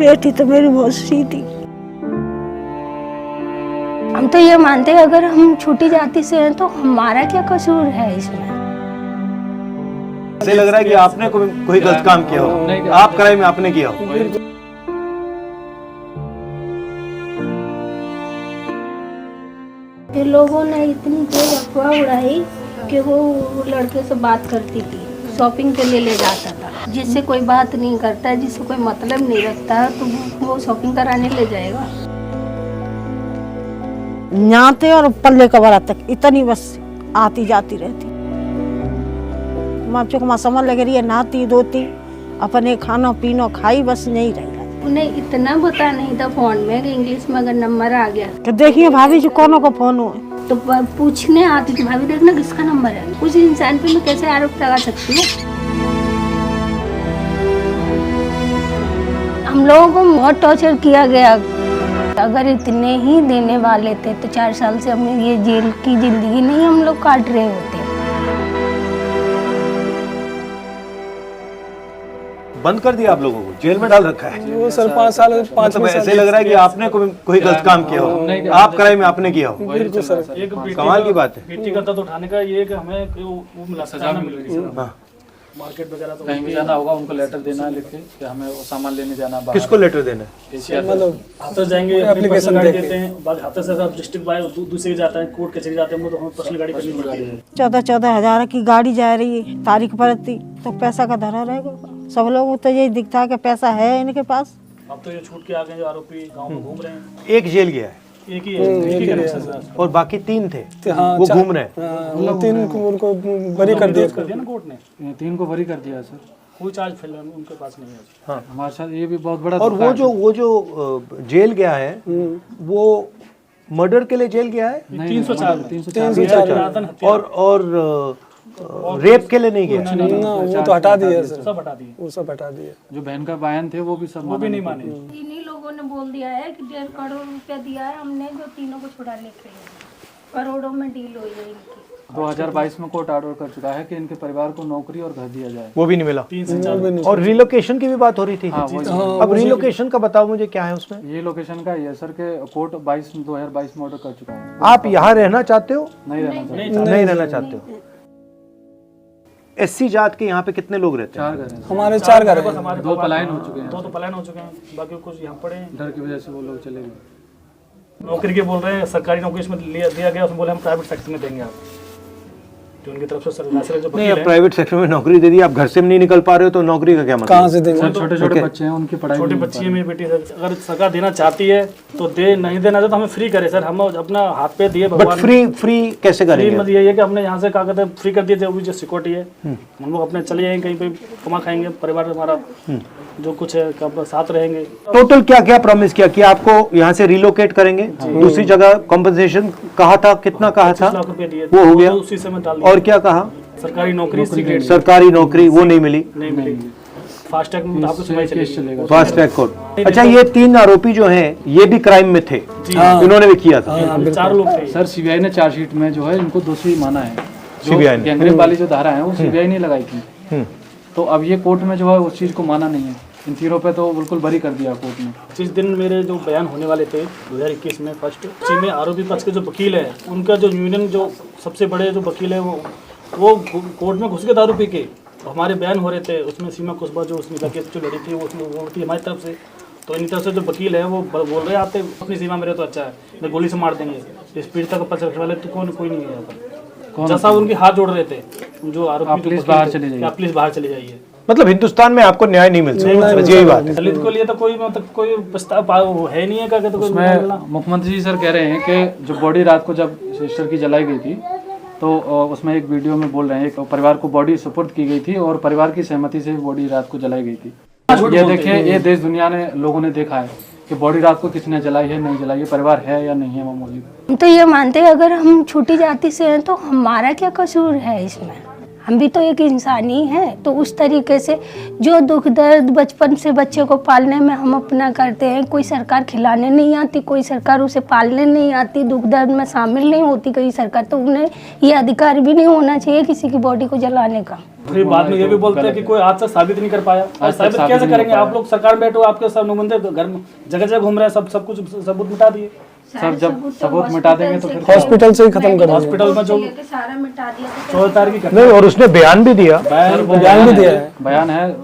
बेटी तो मेरी बहुत सीधी। हम तो ये मानते हैं अगर हम छोटी जाति से हैं तो हमारा क्या कसूर है इसमें। ऐसे लग रहा है कि आपने कोई गलत काम किया हो, आप क्राइम आपने किया हो। फिर लोगों ने इतनी तेज अफवाह उड़ाई कि वो लड़के से बात करती थी, शॉपिंग के लिए ले जाता था। जिससे कोई बात नहीं करता, जिससे कोई मतलब नहीं रखता तो वो शॉपिंग कराने ले जाएगा। न्याते और पल्ले कबरा तक इतनी बस आती जाती रहती। माँ चुक माँ समझ लग रही है, नहाती धोती अपने खाना पीना खाई, बस नहीं रही। उन्हें इतना पता नहीं था फोन में कि इंग्लिश में अगर नंबर आ गया तो देखिए भाभी जी कौनों का फोन हुआ तो पूछने आती थी, भाभी देखना किसका नंबर है। उस इंसान पे मैं कैसे आरोप लगा सकती हूँ। हम लोगों को बहुत टॉर्चर किया गया। अगर इतने ही देने वाले थे तो 4 साल से हमें ये जेल की जिंदगी नहीं हम लोग काट रहे होते। बंद कर दिया आप लोगों को, जेल में डाल रखा है। वो सर 5 साल मतलब ऐसे लग रहा है कि आपने कोई गलत काम किया हो, आप क्राइम आपने किया हो। बिल्कुल सर। कमाल की बात है। बेटी का दर्द उठाने का ये कि हमें वो मिला, सजा मिल रही है। मार्केट वगैरह तो कहीं भी जाना होगा उनको लेटर देना है लिख के कि हमें वो सामान लेने जाना है। किसको लेटर देना है? मतलब हाथों जाएंगे, एप्लीकेशन गाड़ी देके। देते हैं। बाद हाथों से अब डिस्ट्रिक्ट बाय दूसरी जाता है, कोर्ट कचहरी जाते हैं, तो हमें पर्सनल गाड़ी करनी पड़ती है। 14,000 की गाड़ी जा रही है, तारीख पड़ती तो पैसा का धरा रहेगा। सब लोगों को तो यही दिखता है कि पैसा है इनके पास। अब तो ये छूट के आ गए जो आरोपी गांव में घूम रहे हैं। एक जेल गया है एक ही है और बाकी 3 थे, हाँ, वो घूम रहे हैं। वो 3 को उनको बरी कर दिया। कर दिया ना कोर्ट ने। 3 को बरी कर दिया सर। कोई चार्ज फिलहाल उनके पास नहीं है। हाँ, हमारे साथ ये भी बहुत बड़ा और वो जो जेल गया है वो मर्डर के लिए जेल गया है। 304 और रेप के लिए नहीं गया। ना वो तो हटा दिया सर, सब हटा दिए। वो सब हटा दिया। जो बहन का बयान थे वो भी सब वो भी नहीं माने। इन्हीं लोगों ने बोल दिया है कि 1.5 करोड़ रुपया दिया है हमने जो तीनों को छुड़ाने के लिए। करोड़ों में डील हुई है इनकी। 2022 में कोर्ट ऑर्डर कर चुका है कि इनके परिवार को नौकरी और घर दिया जाए। वो भी नहीं मिला। 3 से 4 और रिलोकेशन की भी बात हो रही थी। हाँ, अब रिलोकेशन का बताओ मुझे, क्या है उसमें? ये लोकेशन का ये सर के कोर्ट 2022 में ऑर्डर कर चुका है। आप यहाँ रहना चाहते हो? नहीं रहना चाहिए। नहीं रहना चाहते हो। SC जात के यहाँ पे कितने लोग रहते हैं? 4 घर हैं। हमारे 4 घर हैं। हमारे 2 पलायन हो चुके हैं। 2 तो पलायन हो चुके हैं, बाकी कुछ यहाँ पड़े हैं। डर की वजह से वो लोग चले गए। नौकरी के बोल रहे हैं, सरकारी नौकरी इसमें दिया गया, उसमें बोले हम प्राइवेट सेक्टर में देंगे आप। जो उनकी तरफ से सरकार जो नहीं, अब प्राइवेट सेक्टर में नौकरी दे दी, आप घर से भी नहीं निकल पा रहे हो तो नौकरी का क्या मतलब? कहाँ से देंगे? छोटे छोटे बच्चे हैं, उनकी पढ़ाई छोटे बच्ची है मेरी बेटी। अगर सरकार देना चाहती है तो दे, नहीं देना चाहते तो हमें फ्री करे सर। हम अपना हाथ पे दिए बट भगवान। फ्री कैसे फ्री करेंगे? मतलब यही है कि हमने यहाँ से क्या कहते हैं फ्री कर दिए थे, वो जो सिक्योरिटी है हम लोग अपने चले जाएंगे, कहीं पे कमा खाएंगे, परिवार हमारा जो कुछ है कब साथ रहेंगे। टोटल क्या क्या प्रॉमिस किया कि आपको यहाँ से रिलोकेट करेंगे, दूसरी जगह कॉम्पनसेशन कहा था, कितना कहा था? 25 लाख रुपए दिए, वो हो गया। उसी से मैं डाल दिया। और क्या कहा? सरकारी नौकरी सीक्रेट सरकारी नौकरी वो नहीं मिली। नहीं मिलेगी। फास्ट ट्रैक में आपको सुनाई चलेगा। Fast track court. अच्छा, ये 3 आरोपी जो हैं ये भी क्राइम में थे, इन्होंने भी किया था। 4 लोग थे सर। सीबीआई ने चार्जशीट में जो है इनको दोषी माना है। सीबीआई ने गैंगरेप वाली जो धारा है वो सीबीआई ने लगाई थी। तो अब ये कोर्ट में जो है उस चीज को माना नहीं है। इन तीनों पे तो बिल्कुल बरी कर दिया कोर्ट ने। जिस दिन मेरे जो बयान होने वाले थे 2021 में फर्स्ट, उसी में आरोपी पक्ष के जो वकील है उनका जो यूनियन जो सबसे बड़े जो वकील है वो कोर्ट में घुस के दारू पी के हमारे बयान हो रहे थे। उसमें सीमा कुशबा जो उसमें केस जो लड़ी थी वो उसमें वो थी हमारी तरफ से। तो इनकी तरफ से जो वकील है वो बोल रहे आते अपनी सीमा में रहे तो अच्छा है, नहीं गोली से मार देंगे। इस पीड़िता का पक्ष रखने वाले तो कोई नहीं है यहाँ पर। जैसा उनकी हाथ जोड़ रहे थे जो आरोपी, प्लीज बाहर चले जाइए, आप प्लीज बाहर चले जाइए। मतलब हिंदुस्तान में आपको न्याय नहीं मिल सकता, यही बात है। दलित को लिए तो कोई मतलब कोई प्रस्ताव है नहीं है क्या? तो उसमें मुख्यमंत्री जी सर कह रहे हैं कि जो बॉडी रात को जब सिस्टर की जलाई गई थी तो उसमें एक वीडियो में बोल रहे हैं एक परिवार को बॉडी सुपुर्द की गई थी और परिवार की सहमति से बॉडी रात को जलाई गई थी। ये देखिए, ये देश दुनिया ने लोगों ने देखा है कि बॉडी रात को किसने जलाई है, नहीं जलाई है, परिवार है या नहीं है मामूली। हम तो ये मानते हैं अगर हम छोटी जाति से हैं तो हमारा क्या कसूर है इसमें। हम भी तो एक इंसान ही हैं। तो उस तरीके से जो दुख दर्द बचपन से बच्चे को पालने में हम अपना करते हैं, कोई सरकार खिलाने नहीं आती, कोई सरकार उसे पालने नहीं आती, दुख दर्द में शामिल नहीं होती कोई सरकार, तो उन्हें ये अधिकार भी नहीं होना चाहिए किसी की बॉडी को जलाने का। फिर बाद में ये भी बोलते हैं कि कोई आज तक साबित नहीं कर पाया। आज साबित कैसे करेंगे? आप लोग सरकार में बैठो, आपके सब नुमाइंदे घर में जगह जगह घूम रहे हैं, सब कुछ सबूत मिटा दिए। सर जब सबूत मिटा देंगे तो फिर हॉस्पिटल से ही खत्म कर हॉस्पिटल में जो सारा मिटा दिया। 14 तारीख की नहीं, और उसने बयान भी दिया। बयान भी दिया है। बयान है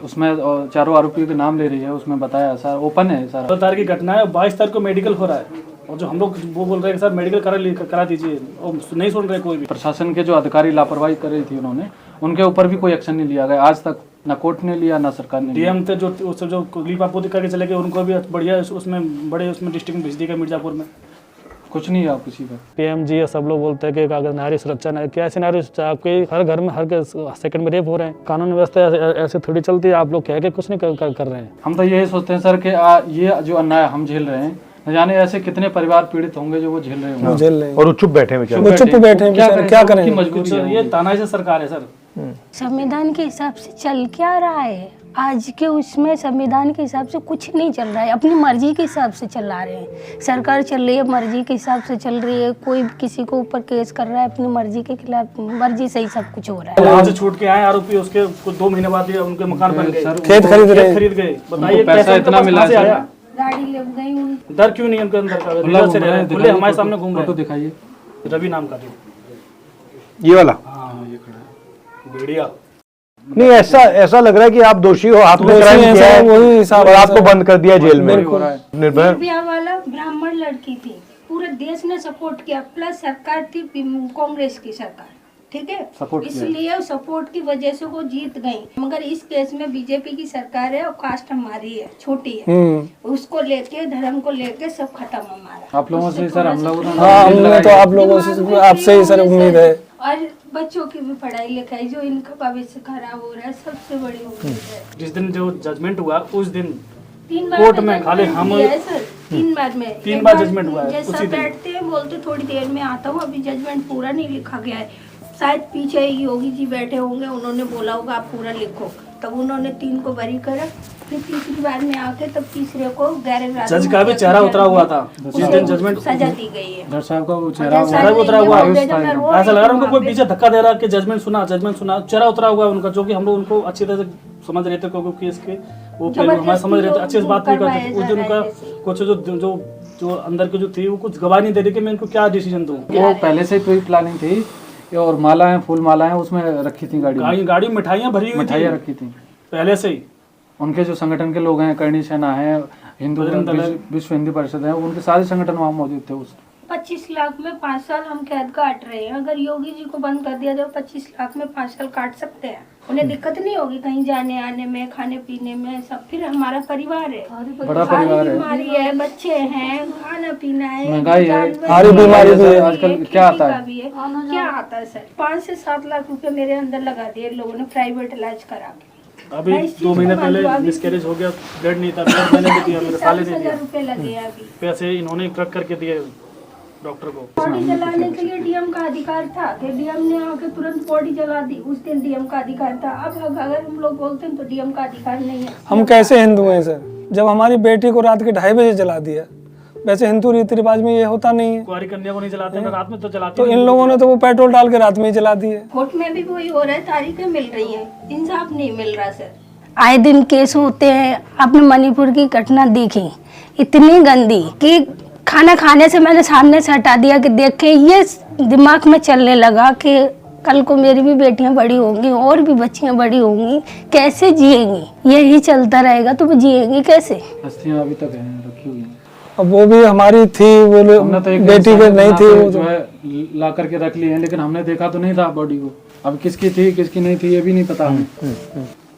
उसमें, चारों आरोपियों के नाम ले रही है, उसमें बताया सर, ओपन है सारा। 14 तारीख की घटना है, 22 तारीख को मेडिकल हो रहा है, और जो हम लोग वो बोल रहे हैं सर मेडिकल करा दीजिए, और नहीं सुन रहे कोई भी। प्रशासन के जो अधिकारी लापरवाही कर रही थी उन्होंने, उनके ऊपर भी कोई एक्शन नहीं लिया गया आज तक, ना कोर्ट ने लिया ना सरकार ने। डीएम थे जो उससे जो लीपापोती करके चले गए, उनको भी बढ़िया उसमें बड़े उसमें डिस्ट्रिक्ट में भेज दिया मिर्जापुर में। कुछ नहीं है किसी का। पीएमजी या सब लोग बोलते हैं कि अगर नारी सुरक्षा नहीं, क्या ऐसे नारी सुरक्षा? आपके हर घर में हर सेकंड में रेप हो रहे हैं। कानून व्यवस्था ऐसे थोड़ी चलती है। आप लोग कह के कुछ नहीं कर रहे हैं। हम तो यही सोचते हैं सर कि ये जो अन्याय हम झेल रहे हैं, न जाने ऐसे कितने परिवार पीड़ित होंगे जो वो झेल रहे होंगे। झेल रहे हैं और वो चुप बैठे हैं बेचारे। वो चुप बैठे हैं बेचारे, क्या करें? उनकी मजबूरी है। ये तानाशाही से सरकार है सर। संविधान के हिसाब से चल क्या रहा है आज के उसमें? संविधान के हिसाब से कुछ नहीं चल रहा है, अपनी मर्जी के हिसाब से चला रहे हैं। सरकार चल रही है, मर्जी के हिसाब से चल रही है। कोई किसी को ऊपर केस कर रहा है अपनी मर्जी के खिलाफ, मर्जी से ही सब कुछ हो रहा है। वहाँ से छूट के आए आरोपी, उसके कुछ 2 महीने बाद उनके मकान बन गए, खेत खरीद गए। बताइए पैसा इतना मिला है, गाड़ी लग गई उनकी। डर क्यों नहीं उनके अंदर का? खुले हमारे सामने घूम रहे तो दिखाइए। रवि नाम का ये वाला ये खड़ा है। भेड़िया। नहीं, ऐसा लग रहा है कि आप दोषी हो, आपने क्राइम किया है, वही हिसाब और आपको बंद कर दिया जेल में। निर्भया निर्भया वाला ब्राह्मण लड़की थी, पूरे देश ने सपोर्ट किया, प्लस सरकार थी कांग्रेस की सरकार, ठीक है, इसलिए सपोर्ट की वजह से वो जीत गई। मगर इस केस में बीजेपी की सरकार है और कास्ट हमारी है, छोटी है, उसको लेके धर्म को लेके सब खत्म हमारा। आप लोगों से सर हम लोग हाँ, हमने तो आप लोगों से, आपसे ही सर उम्मीद है। और बच्चों की भी पढ़ाई लिखाई, जो इनका भविष्य खराब हो रहा है, सबसे बड़ी उम्मीद है। जिस दिन जो जजमेंट हुआ उस दिन 3 बार कोर्ट में खाली हम 3 बार में 3 बार जजमेंट हुआ है जैसा उसी दिन। बैठते हैं बोलते थोड़ी देर में आता हूँ, अभी जजमेंट पूरा नहीं लिखा गया है। शायद पीछे योगी जी बैठे होंगे, उन्होंने बोला होगा आप पूरा लिखो, तब उन्होंने 3 को बरी करा, फिर तीसरी बार में आके तब तीसरे को गैर जज का भी चेहरा उतरा हुआ था जिस दिन जजमेंट सजा दी गई है। जज साहब का वो चेहरा उतरा हुआ, ऐसा लग रहा है उनको कोई पीछे धक्का दे रहा है कि जजमेंट सुना, चेहरा उतरा हुआ है उनका, जो कि हम लोग उनको अच्छी तरह से समझ रहे थे, क्योंकि केस के वो हमारे समझ रहे थे, अच्छे से बात नहीं करते। उस दिन उनका कुछ जो अंदर की जो थी वो कुछ गवाह नहीं दे रही कि मैं इनको क्या डिसीजन दूं। वो पहले से प्री प्लानिंग थी, और मालाएं, फूल मालाएं उसमें रखी थी, गाड़ी मिठाइयाँ भरी हुई थी, मिठाइयाँ रखी थी पहले से ही। उनके जो संगठन के लोग हैं, करणी सेना है, हिंदू विश्व हिंदू परिषद है, उनके सारे संगठन वहाँ मौजूद थे। उस 25 लाख में 5 साल हम कैद काट रहे हैं। अगर योगी जी को बंद कर दिया जाए 25 लाख में 5 साल काट सकते हैं, उन्हें दिक्कत नहीं होगी कहीं जाने आने में, खाने पीने में, सब। फिर हमारा परिवार है, बड़ा परिवार है, बीमारी है, बच्चे हैं, खाना पीना है, महंगाई है, सारी बीमारी भी है। आजकल क्या आता है? क्या आता है सर? 5 से 7 लाख रुपए मेरे अंदर लगा दिए लोगों ने प्राइवेट इलाज करा के। अभी 2 महीने पहले मिसकैरेज हो गया, ब्लड नहीं था, ब्लड मैंने भी दिया, मेरे साले ने दिया, रुपए लगे अभी। पैसे इन्होंने ट्रक करके दिए डॉक्टर को। बॉडी जलाने के लिए डीएम का अधिकार था कि डीएम ने आके तुरंत बॉडी जला दी, उस दिन डीएम का अधिकार था। अब अगर हम लोग बोलते हैं तो डीएम का अधिकार नहीं है। हम कैसे हिंदू हैं सर, जब हमारी बेटी को रात के 2:30 बजे जला दिया? वैसे हिंदू रीति रिवाज में ये होता नहीं है। कुंवारी कन्या को नहीं जलाते ना, रात में तो जलाते। तो इन लोगों ने तो वो पेट्रोल डाल के रात में ही जला दिए। कोर्ट में भी वही हो रहा है, तारीखें मिल रही हैं, इंसाफ नहीं मिल रहा सर। आए दिन केस होते हैं। आपने मणिपुर की घटना देखी, इतनी गंदी कि खाना खाने से मैंने सामने से हटा दिया कि देखे, ये दिमाग में चलने लगा कि कल को मेरी भी बेटियां बड़ी होंगी और भी बच्चियां बड़ी होंगी, कैसे जिएंगी? यही चलता रहेगा तो वो जिएंगी कैसे? अस्थियां अभी तक हैं रखी हुई हैं। अब वो भी हमारी थी, वो तो बेटी के नहीं थी, वो जो है ला करके रख ली है, लेकिन हमने देखा तो नहीं था बॉडी को। अब किसकी थी किसकी नहीं थी ये भी नहीं पता हमें,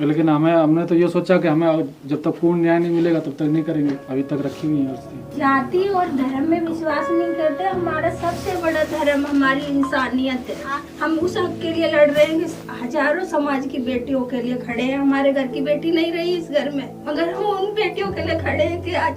लेकिन हमने तो ये सोचा कि हमें जब तक पूर्ण न्याय नहीं मिलेगा तब तक नहीं करेंगे। अभी तक रखी हुई है अस्थि। जाति और धर्म में विश्वास नहीं करते। हमारा सबसे बड़ा धर्म हमारी इंसानियत है। हम उस हक के लिए लड़ रहे हैं कि हजारों समाज की बेटियों के लिए खड़े हैं। हमारे घर की बेटी नहीं रही इस घर में, मगर हम उन बेटियों के लिए खड़े हैं कि आज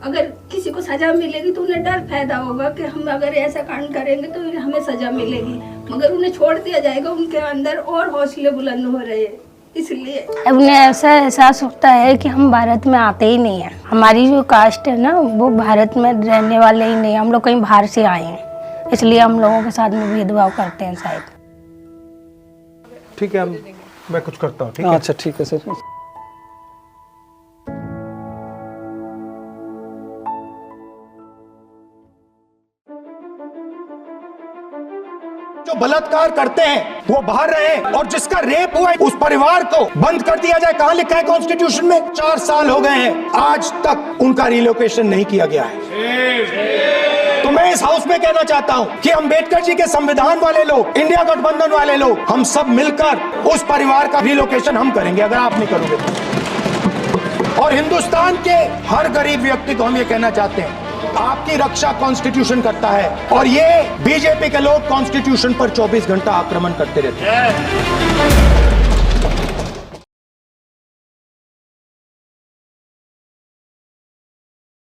अगर किसी को सजा मिलेगी तो उन्हें डर पैदा होगा कि हम अगर ऐसा कांड करेंगे तो हमें सजा मिलेगी, मगर उन्हें छोड़ दिया जाएगा, उनके अंदर और हौसले बुलंद हो रहे हैं। इसलिए उन्हें ऐसा एहसास होता है कि हम भारत में आते ही नहीं हैं। हमारी जो कास्ट है ना वो भारत में रहने वाले ही नहीं, हम लोग कहीं बाहर से आए हैं, इसलिए हम लोगों के साथ में भेदभाव करते हैं शायद। ठीक है, मैं कुछ करता हूँ। ठीक है, अच्छा ठीक है सर। जो बलात्कार करते हैं वो बाहर रहे, और जिसका रेप हुआ है उस परिवार को बंद कर दिया जाए। कहां लिखा है कॉन्स्टिट्यूशन में? 4 साल हो गए हैं, आज तक उनका रिलोकेशन नहीं किया गया है। तो मैं इस हाउस में कहना चाहता हूं कि अम्बेडकर जी के संविधान वाले लोग, इंडिया गठबंधन वाले लोग, हम सब मिलकर उस परिवार का रिलोकेशन हम करेंगे अगर आप नहीं करोगे तो। और हिंदुस्तान के हर गरीब व्यक्ति को हम ये कहना चाहते हैं, आपकी रक्षा कॉन्स्टिट्यूशन करता है, और ये बीजेपी के लोग कॉन्स्टिट्यूशन पर 24 घंटा आक्रमण करते रहते हैं।